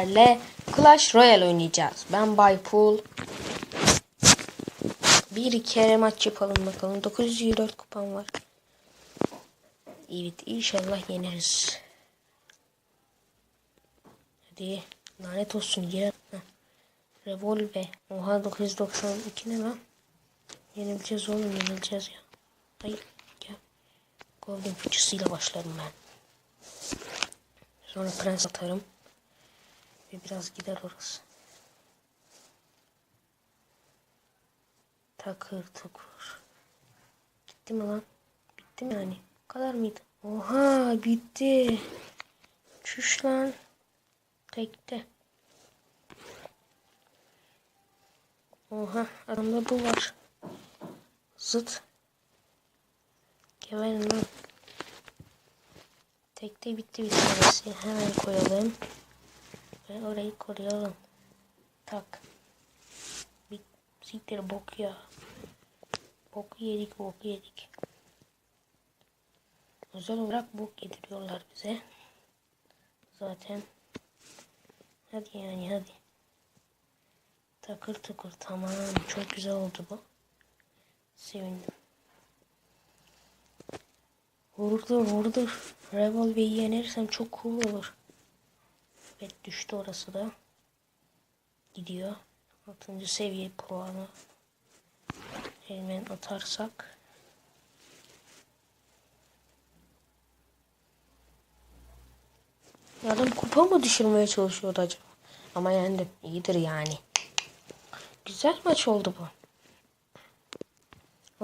sizlerle Clash Royale oynayacağız. Ben Baypool. Bir kere maç yapalım bakalım. 924 kupam var. Evet, inşallah yeneriz. Hadi lanet olsun gel. Revolve. Oha 992 ne lan? Yenileceğiz oğlum, yenileceğiz ya. Hayır gel. Golden fıçısıyla başlarım ben. Sonra prens atarım. Ve biraz gider orası. Takır tukur. Bitti mi lan? Bitti mi yani? Bu kadar mıydı? Oha bitti. Çüş lan. Tekte. Oha adamda bu var. Zıt. Geberin lan. Tekte bitti bir tanesi. Hemen koyalım. Ve orayı koruyalım. Tak. Bir siktir bok ya. Boku yedik, boku yedik. Özel olarak bok yediriyorlar bize. Zaten. Hadi yani hadi. Takır takır, tamam. Çok güzel oldu bu. Sevindim. Vurdur. Revolve'yi yenersem çok cool olur. Evet, düştü orası da. Gidiyor. 6. seviye puanı. Hemen atarsak. Adam kupa mı düşürmeye çalışıyordu acaba? Ama yendim. İyidir yani. Güzel maç oldu bu.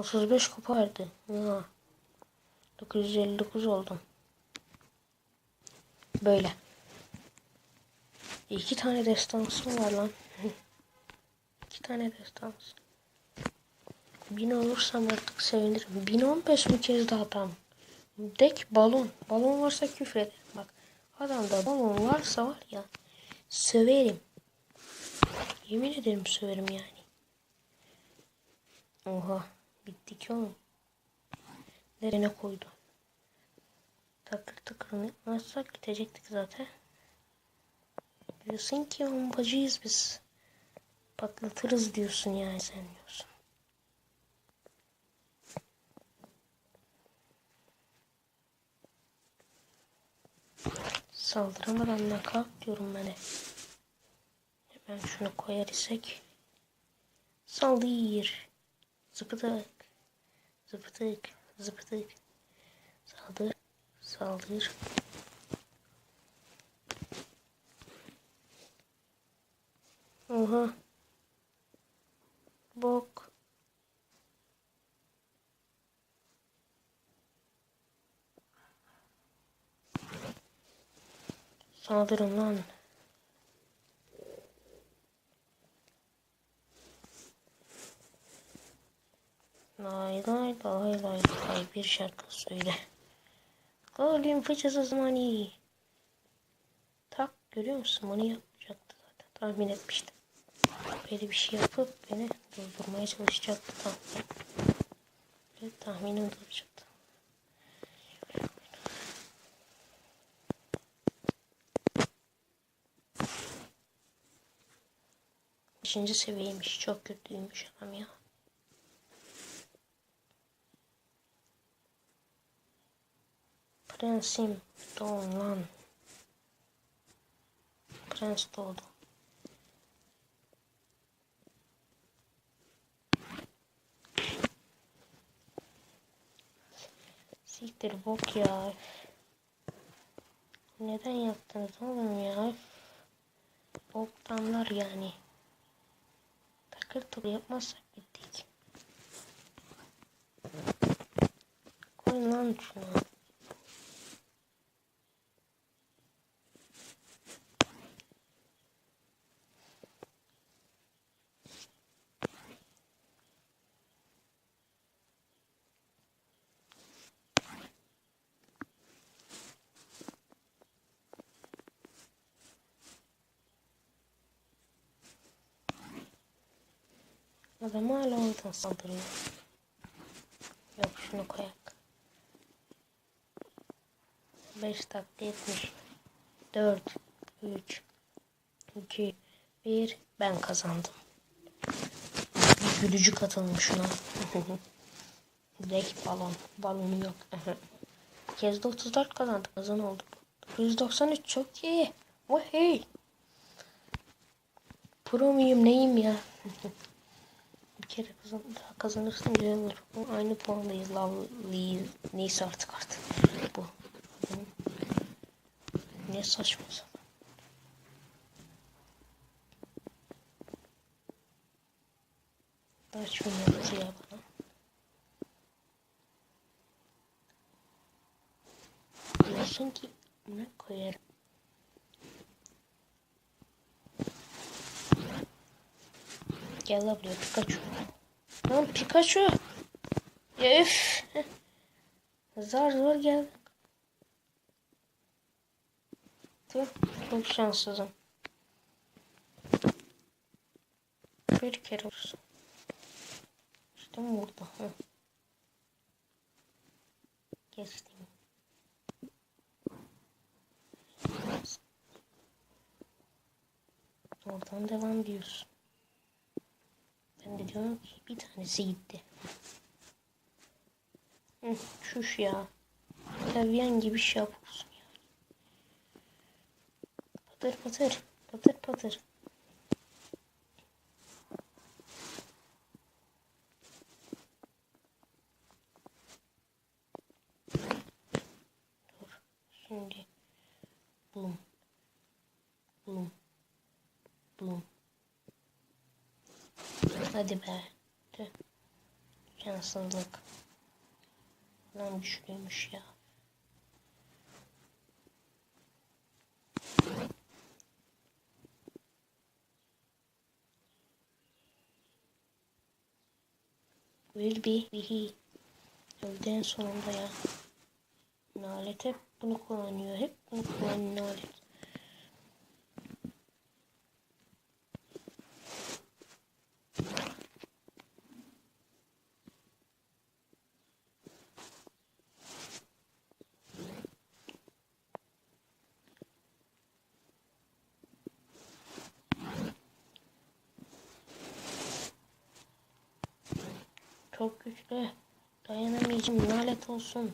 35 kupa verdi. Ya. 959 oldum. Böyle. 2 tane destansım var lan. 2 tane destans. 1000 olursam artık sevinirim. 1015 mi kez daha tam. Dek balon. Balon varsa küfrederim. Bak. Adamda balon varsa var ya. Söverim. Yemin ederim söverim yani. Oha. Bitti ki oğlum. Nereye koydu? Takır takır yapmazsak gidecektik zaten. Diyorsun ki bombacıyız biz. Patlatırız diyorsun yani, sen diyorsun. Saldıramadan da kalk diyorum ben. Hemen şunu koyar isek. Saldır. Zıpıdık. Zıpıdık. Zıpıdık. Saldır. Saldır. Oha. Bok. Saldırın lan. Lay lay lay lay lay, bir şarkı söyle. Golden fıçısı zamanı. Tak, görüyor musun? Onu yapacaktı zaten. Tahmin etmiştim. Böyle bir şey yapıp beni durdurmaya çalışacaktı tam. Evet, tahminim duracaktı. Beşinci seviyeymiş. Çok kötüymüş adam ya. Prensim doğun lan. Prens doğdu. Siktir bok ya. Neden yaptınız oğlum ya? Boktanlar yani. Takır tur yapmazsak bittik. Koy lan şunu. Adam hala oradan saldırıyor. Yok, şunu koyak. 5 dakika 70. 4 3 2, 1. Ben kazandım. Bir gülücük atalım şuna. Direkt balon. Balonu yok. Bu kez de 34 kazandık. Kazan oldu. 193 çok iyi. Hey. Pro muyum neyim ya? Bir kere daha kazanırsam güzel olur. Aynı puandayız. Lovely. Neyse artık. Bu. Ne saçma sapan. Daha şunu yaptı ya bana. Diyorsun ki ne koyarım. Gel la buraya Pikachu. Lan Pikachu. Ya üf. Zar zor geldi. Çok şanssızım. Bir kere olsun. İşte burada. Geçtim. Oradan devam diyorsun. Ben de diyorum ki bir tanesi gitti. Şuş ya. Tavyan gibi şey yapıyorsun ya. Patır patır. Patır patır. Dur. Şimdi. Bum. Bum. Bum. Hadi be. Tüh. Şanssızlık. Lan güçlüymüş ya. Will be he. Öldü en sonunda ya. Nalet hep bunu kullanıyor. Hep bunu kullanıyor Nalet. Çok güçlü. Dayanamayacağım. Nalet olsun.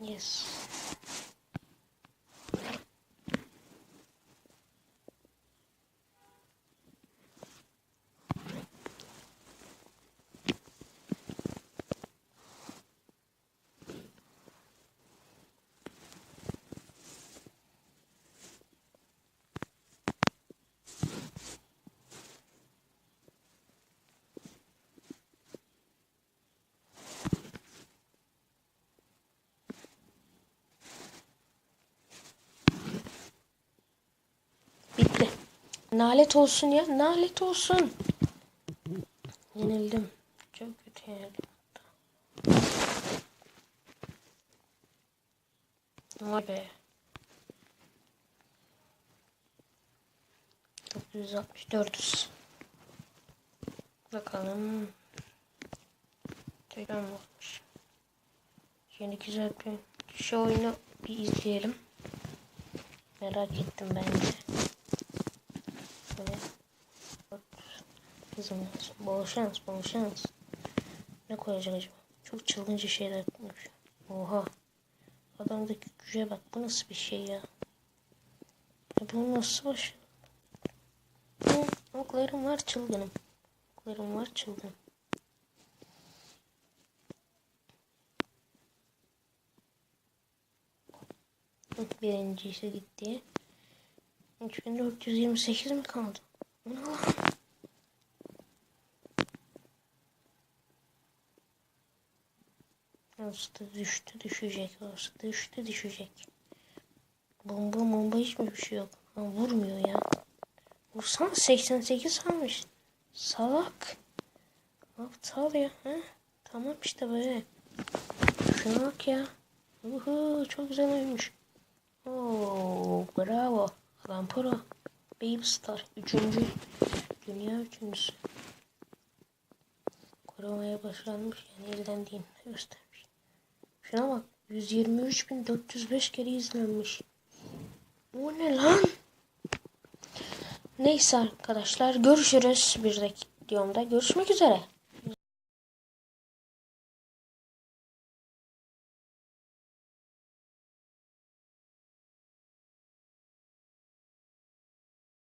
Yes. Bitti. Nalet olsun ya. Nalet olsun. Yenildim. Çok kötü yenildim. Vay be. 964. Bakalım. Tekrar mı olmuş? Yeni güzel bir şu oyunu bir izleyelim. Merak ettim ben de. Böyle. Kızım bol şans, bol şans. Ne koyacak acaba? Çok çılgınca şeyler yapmış. Oha. Adamdaki güce bak. Bu nasıl bir şey ya? Bu nasıl baş? Oklarım var çılgınım. Oklarım var çılgınım. Birincisi gitti. 3428 mi kaldı? Orası düştü düşecek. Orası düştü düşecek. Bomba hiçbir şey yok. Ha, vurmuyor ya. Vursana 88 almış. Salak. Aptal ya. Ha? Tamam işte böyle. Şuna bak ya. Çok güzel oymuş. Oo, bravo. Adam pro. Baby Star. Dünya üçüncüsü. Korumaya başlanmış. Yani elden değil. Göstermiş. Şuna bak. 123.405 kere izlenmiş. Bu ne lan? Neyse arkadaşlar. Görüşürüz. Bir dahaki videomda. Görüşmek üzere.